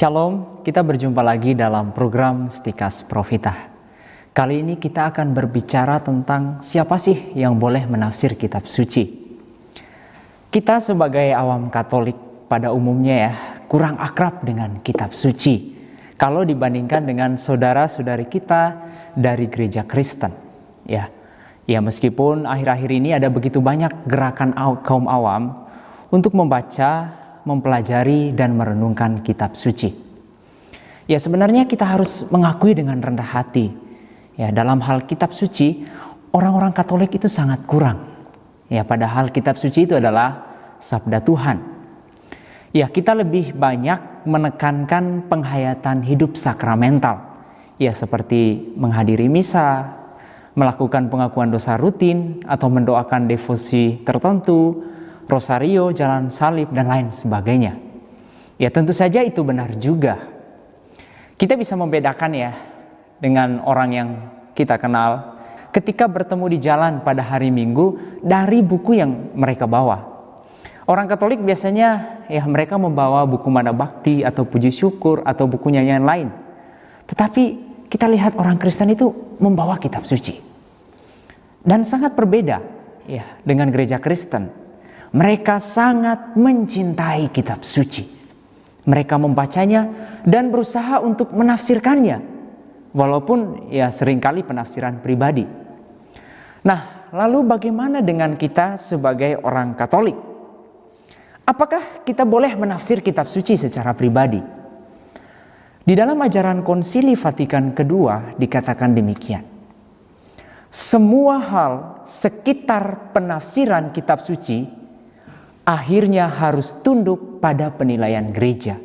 Shalom, kita berjumpa lagi dalam program Stikas Profitah. Kali ini kita akan berbicara tentang siapa sih yang boleh menafsir kitab suci. Kita sebagai awam Katolik pada umumnya kurang akrab dengan kitab suci kalau dibandingkan dengan saudara-saudari kita dari gereja Kristen. Ya, meskipun akhir-akhir ini ada begitu banyak gerakan kaum awam untuk membaca, mempelajari dan merenungkan kitab suci. Ya, sebenarnya kita harus mengakui dengan rendah hati, ya, dalam hal kitab suci orang-orang Katolik itu sangat kurang. Ya, padahal kitab suci itu adalah sabda Tuhan. Ya, kita lebih banyak menekankan penghayatan hidup sakramental. Ya, seperti menghadiri misa, melakukan pengakuan dosa rutin atau mendoakan devosi tertentu, rosario, jalan salib, dan lain sebagainya. Ya, tentu saja itu benar juga. Kita bisa membedakan dengan orang yang kita kenal ketika bertemu di jalan pada hari Minggu dari buku yang mereka bawa. Orang Katolik biasanya mereka membawa buku Mana Bakti atau Puji Syukur atau buku nyanyian lain. Tetapi kita lihat orang Kristen itu membawa kitab suci. Dan sangat berbeda dengan gereja Kristen. Mereka sangat mencintai kitab suci. Mereka membacanya dan berusaha untuk menafsirkannya. Walaupun seringkali penafsiran pribadi. Nah, lalu bagaimana dengan kita sebagai orang Katolik? Apakah kita boleh menafsir kitab suci secara pribadi? Di dalam ajaran Konsili Vatikan kedua dikatakan demikian. Semua hal sekitar penafsiran kitab suci akhirnya harus tunduk pada penilaian gereja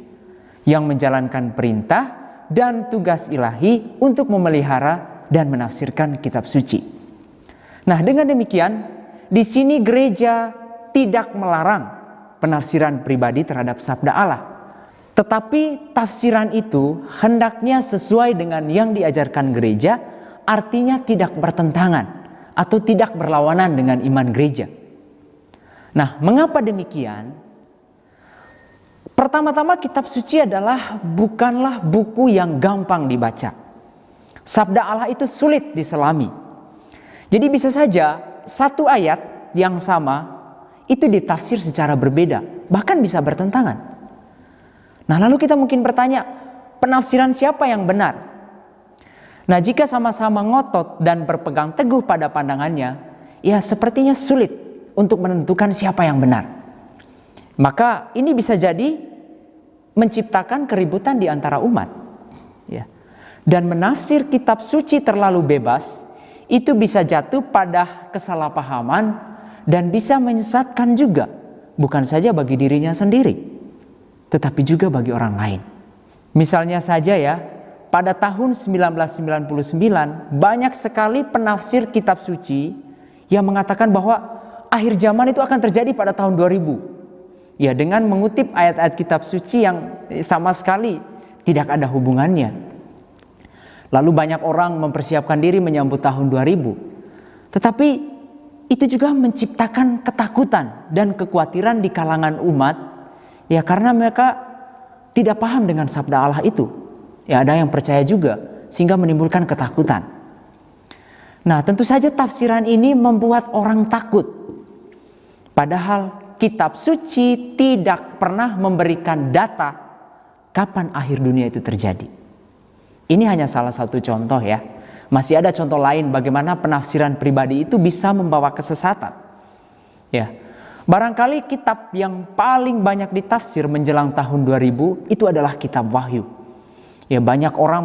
yang menjalankan perintah dan tugas ilahi untuk memelihara dan menafsirkan kitab suci. Nah, dengan demikian, di sini gereja tidak melarang penafsiran pribadi terhadap sabda Allah. Tetapi tafsiran itu hendaknya sesuai dengan yang diajarkan gereja, artinya tidak bertentangan atau tidak berlawanan dengan iman gereja. Nah, mengapa demikian? Pertama-tama kitab suci bukanlah buku yang gampang dibaca. Sabda Allah itu sulit diselami. Jadi bisa saja satu ayat yang sama itu ditafsir secara berbeda, bahkan bisa bertentangan. Nah, lalu kita mungkin bertanya, penafsiran siapa yang benar? Nah, jika sama-sama ngotot dan berpegang teguh pada pandangannya, sepertinya sulit untuk menentukan siapa yang benar. Maka ini bisa jadi menciptakan keributan di antara umat. Dan menafsir kitab suci terlalu bebas, itu bisa jatuh pada kesalahpahaman dan bisa menyesatkan juga. Bukan saja bagi dirinya sendiri, tetapi juga bagi orang lain. Misalnya saja pada tahun 1999 banyak sekali penafsir kitab suci yang mengatakan bahwa akhir zaman itu akan terjadi pada tahun 2000. Dengan mengutip ayat-ayat kitab suci yang sama sekali tidak ada hubungannya. Lalu banyak orang mempersiapkan diri menyambut tahun 2000. Tetapi itu juga menciptakan ketakutan dan kekhawatiran di kalangan umat, karena mereka tidak paham dengan sabda Allah itu. Ada yang percaya juga sehingga menimbulkan ketakutan. Nah, tentu saja tafsiran ini membuat orang takut. Padahal kitab suci tidak pernah memberikan data kapan akhir dunia itu terjadi. Ini hanya salah satu contoh Masih ada contoh lain bagaimana penafsiran pribadi itu bisa membawa kesesatan. Barangkali kitab yang paling banyak ditafsir menjelang tahun 2000 itu adalah kitab Wahyu. Banyak orang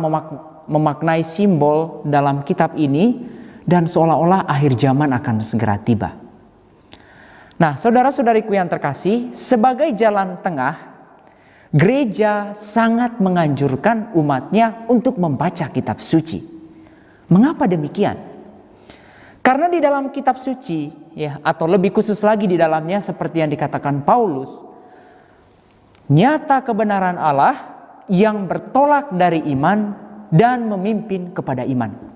memaknai simbol dalam kitab ini dan seolah-olah akhir zaman akan segera tiba. Nah, saudara-saudariku yang terkasih, sebagai jalan tengah, gereja sangat menganjurkan umatnya untuk membaca kitab suci. Mengapa demikian? Karena di dalam kitab suci, atau lebih khusus lagi di dalamnya seperti yang dikatakan Paulus, nyata kebenaran Allah yang bertolak dari iman dan memimpin kepada iman.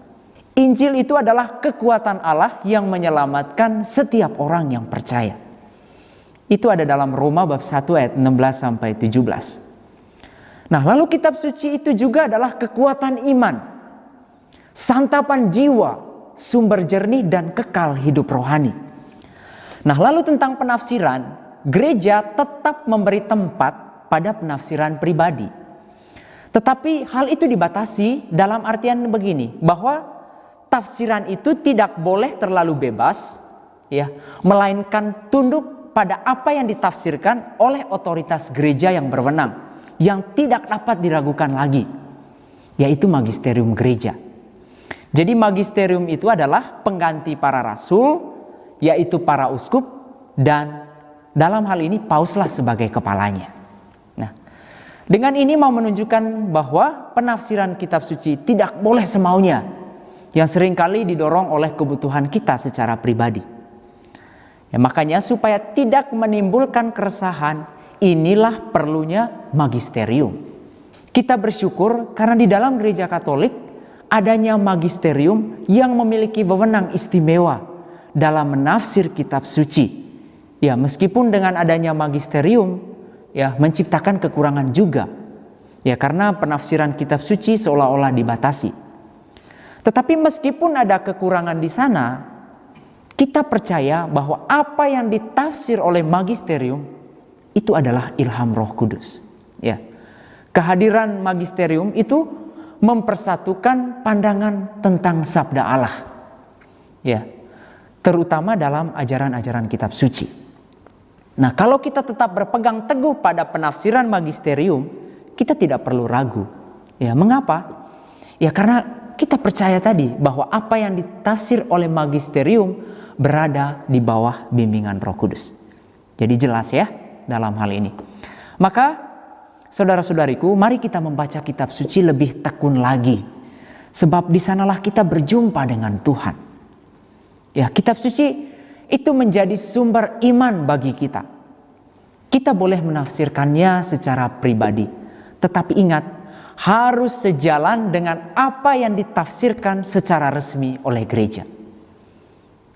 Injil itu adalah kekuatan Allah yang menyelamatkan setiap orang yang percaya. Itu ada dalam Roma bab 1 ayat 16 sampai 17. Nah, lalu kitab suci itu juga adalah kekuatan iman, santapan jiwa, sumber jernih dan kekal hidup rohani. Nah, lalu tentang penafsiran, gereja tetap memberi tempat pada penafsiran pribadi. Tetapi hal itu dibatasi dalam artian begini, bahwa tafsiran itu tidak boleh terlalu bebas, ya, melainkan tunduk pada apa yang ditafsirkan oleh otoritas gereja yang berwenang, yang tidak dapat diragukan lagi, yaitu magisterium gereja. Jadi magisterium itu adalah pengganti para rasul, yaitu para uskup, dan dalam hal ini pauslah sebagai kepalanya. Nah, dengan ini mau menunjukkan bahwa penafsiran kitab suci tidak boleh semaunya, yang seringkali didorong oleh kebutuhan kita secara pribadi. Ya, makanya supaya tidak menimbulkan keresahan, inilah perlunya magisterium. Kita bersyukur karena di dalam gereja Katolik adanya magisterium yang memiliki wewenang istimewa dalam menafsir kitab suci. Ya, meskipun dengan adanya magisterium, ya, menciptakan kekurangan juga. Ya, karena penafsiran kitab suci seolah-olah dibatasi. Tetapi meskipun ada kekurangan di sana, kita percaya bahwa apa yang ditafsir oleh magisterium itu adalah ilham Roh Kudus. Ya. Kehadiran magisterium itu mempersatukan pandangan tentang sabda Allah. Ya. Terutama dalam ajaran-ajaran kitab suci. Nah, kalau kita tetap berpegang teguh pada penafsiran magisterium, kita tidak perlu ragu. Ya, mengapa? Ya, karena kita percaya tadi bahwa apa yang ditafsir oleh magisterium berada di bawah bimbingan Roh Kudus. Jadi jelas ya dalam hal ini. Maka saudara-saudariku, mari kita membaca kitab suci lebih tekun lagi. Sebab di sanalah kita berjumpa dengan Tuhan. Ya, kitab suci itu menjadi sumber iman bagi kita. Kita boleh menafsirkannya secara pribadi. Tetapi ingat, harus sejalan dengan apa yang ditafsirkan secara resmi oleh gereja.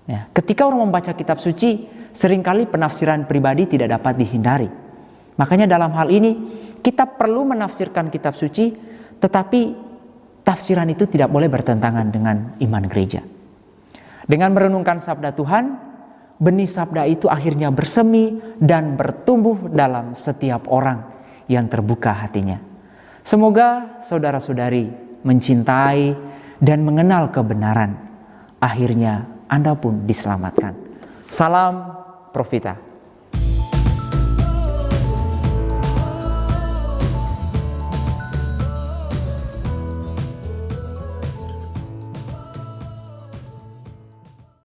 Ya, ketika orang membaca kitab suci, seringkali penafsiran pribadi tidak dapat dihindari. Makanya dalam hal ini, kita perlu menafsirkan kitab suci, tetapi tafsiran itu tidak boleh bertentangan dengan iman gereja. Dengan merenungkan sabda Tuhan, benih sabda itu akhirnya bersemi dan bertumbuh dalam setiap orang yang terbuka hatinya. Semoga saudara-saudari mencintai dan mengenal kebenaran. Akhirnya Anda pun diselamatkan. Salam Profita.